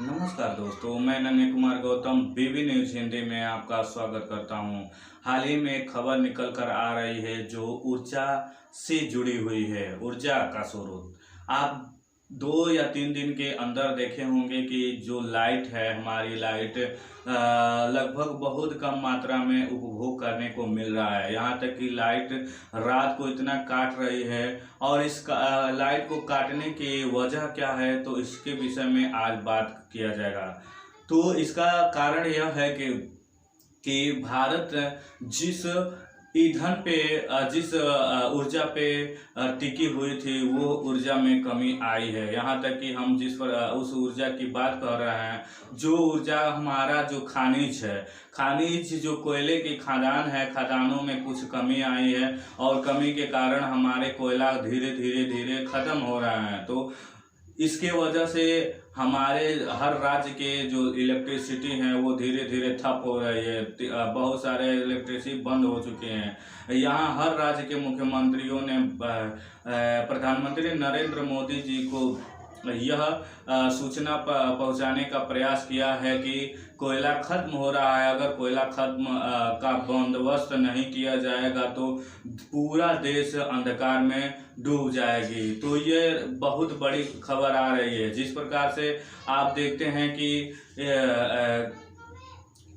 नमस्कार दोस्तों, मैं नन्हे कुमार गौतम बीबी न्यूज़ हिंदी में आपका स्वागत करता हूं। हाल ही में एक खबर निकल कर आ रही है जो ऊर्जा से जुड़ी हुई है। ऊर्जा का स्रोत आप 2 या 3 दिन के अंदर देखे होंगे कि जो लाइट है, हमारी लाइट लगभग बहुत कम मात्रा में उपभोग करने को मिल रहा है। यहाँ तक कि लाइट रात को इतना काट रही है और इस लाइट को काटने की वजह क्या है, तो इसके विषय में आज बात किया जाएगा। तो इसका कारण यह है कि भारत जिस ईंधन पे जिस ऊर्जा पे टिकी हुई थी वो ऊर्जा में कमी आई है। यहाँ तक कि हम जिस पर उस ऊर्जा की बात कर रहे हैं, जो ऊर्जा हमारा जो खनिज जो कोयले की खदान है, खदानों में कुछ कमी आई है और कमी के कारण हमारे कोयला धीरे धीरे खत्म हो रहा है। तो इसके वजह से हमारे हर राज्य के जो इलेक्ट्रिसिटी हैं वो धीरे धीरे ठप हो रही है। बहुत सारे इलेक्ट्रिसिटी बंद हो चुके हैं। यहाँ हर राज्य के मुख्यमंत्रियों ने प्रधानमंत्री नरेंद्र मोदी जी को यह सूचना पहुंचाने का प्रयास किया है कि कोयला खत्म हो रहा है। अगर कोयला खत्म का बंदोबस्त नहीं किया जाएगा तो पूरा देश अंधकार में डूब जाएगी। तो ये बहुत बड़ी खबर आ रही है। जिस प्रकार से आप देखते हैं कि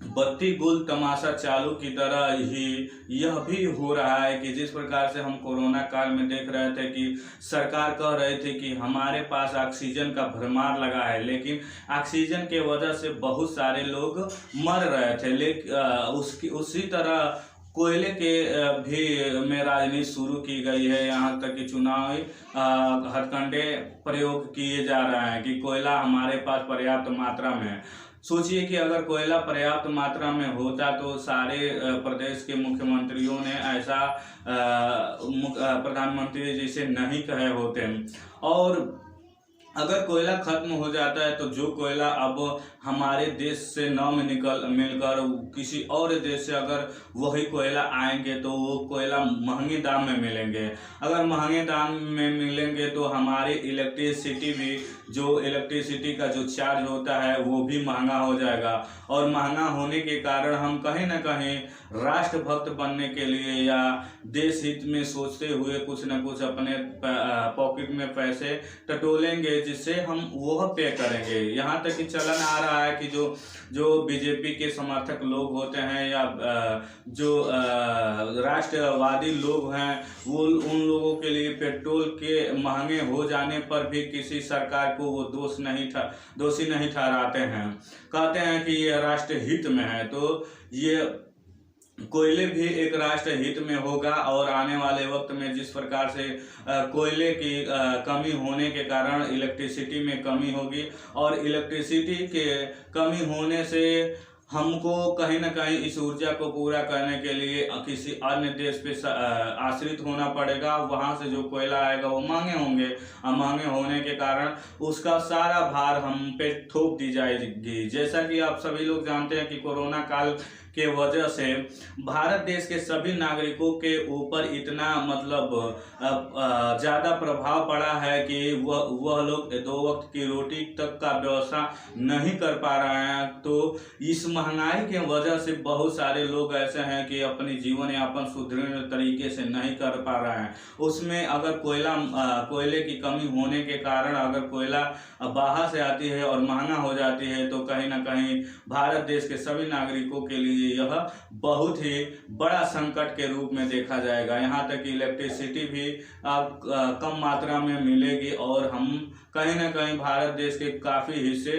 बत्ती गुल तमाशा चालू की तरह ही यह भी हो रहा है कि जिस प्रकार से हम कोरोना काल में देख रहे थे कि सरकार कह रहे थे कि हमारे पास ऑक्सीजन का भरमार लगा है, लेकिन ऑक्सीजन के वजह से बहुत सारे लोग मर रहे थे। लेकिन उसी तरह कोयले के भी में राजनीति शुरू की गई है। यहाँ तक कि चुनावी हथकंडे प्रयोग किए जा रहे हैं कि कोयला हमारे पास पर्याप्त मात्रा में है। सोचिए कि अगर कोयला पर्याप्त मात्रा में होता तो सारे प्रदेश के मुख्यमंत्रियों ने ऐसा प्रधानमंत्री जी से नहीं कहे होते। और अगर कोयला खत्म हो जाता है तो जो कोयला अब हमारे देश से न मिलकर किसी और देश से अगर वही कोयला आएंगे तो वो कोयला महंगे दाम में मिलेंगे। अगर महंगे दाम में मिलेंगे तो हमारी इलेक्ट्रिसिटी का जो चार्ज होता है वो भी महंगा हो जाएगा। और महंगा होने के कारण हम कहीं ना कहीं राष्ट्रभक्त बनने के लिए या देश हित में सोचते हुए कुछ न कुछ अपने पॉकेट में पैसे टटोलेंगे, जिससे हम वह पे करेंगे। यहाँ तक कि चलन आ रहा है कि जो बीजेपी के समर्थक लोग होते हैं या जो राष्ट्रवादी लोग हैं, वो उन लोगों के लिए पेट्रोल के महंगे हो जाने पर भी किसी सरकार को वो दोषी नहीं ठहराते हैं। कहते हैं कि ये राष्ट्र हित में है। तो ये कोयले भी एक राष्ट्र हित में होगा और आने वाले वक्त में जिस प्रकार से कोयले की कमी होने के कारण इलेक्ट्रिसिटी में कमी होगी और इलेक्ट्रिसिटी के कमी होने से हमको कहीं ना कहीं इस ऊर्जा को पूरा करने के लिए किसी अन्य देश पे आश्रित होना पड़ेगा। वहाँ से जो कोयला आएगा वो महंगे होंगे और महंगे होने के कारण उसका सारा भार हम पे थोप दी जाएगी। जैसा कि आप सभी लोग जानते हैं कि कोरोना काल के वजह से भारत देश के सभी नागरिकों के ऊपर इतना ज़्यादा प्रभाव पड़ा है कि वह लोग 2 वक्त की रोटी तक का व्यवस्था नहीं कर पा रहे हैं। तो इस महंगाई के वजह से बहुत सारे लोग ऐसे हैं कि अपनी जीवन यापन सुदृढ़ तरीके से नहीं कर पा रहे हैं। उसमें अगर कोयले की कमी होने के कारण अगर कोयला बाहर से आती है और महंगा हो जाती है तो कहीं ना कहीं भारत देश के सभी नागरिकों के लिए यह बहुत ही बड़ा संकट के रूप में देखा जाएगा। यहाँ तक कि इलेक्ट्रिसिटी भी कम मात्रा में मिलेगी और हम कहीं ना कहीं भारत देश के काफ़ी हिस्से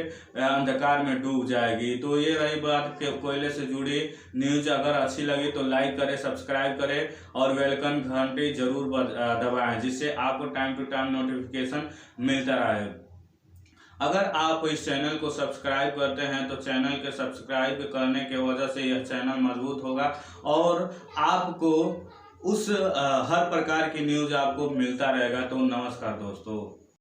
अंधकार में डूब जाएगी। तो ये रही बात के कोयले से जुड़ी न्यूज़। अगर अच्छी लगी तो लाइक करें, सब्सक्राइब करें और वेलकम घंटी जरूर दबाएं, जिससे आपको टाइम टू टाइम नोटिफिकेशन मिलता रहे। अगर आप इस चैनल को सब्सक्राइब करते हैं तो चैनल के सब्सक्राइब करने के वजह से यह चैनल मजबूत होगा और आपको हर प्रकार की न्यूज़ आपको मिलता रहेगा। तो नमस्कार दोस्तों।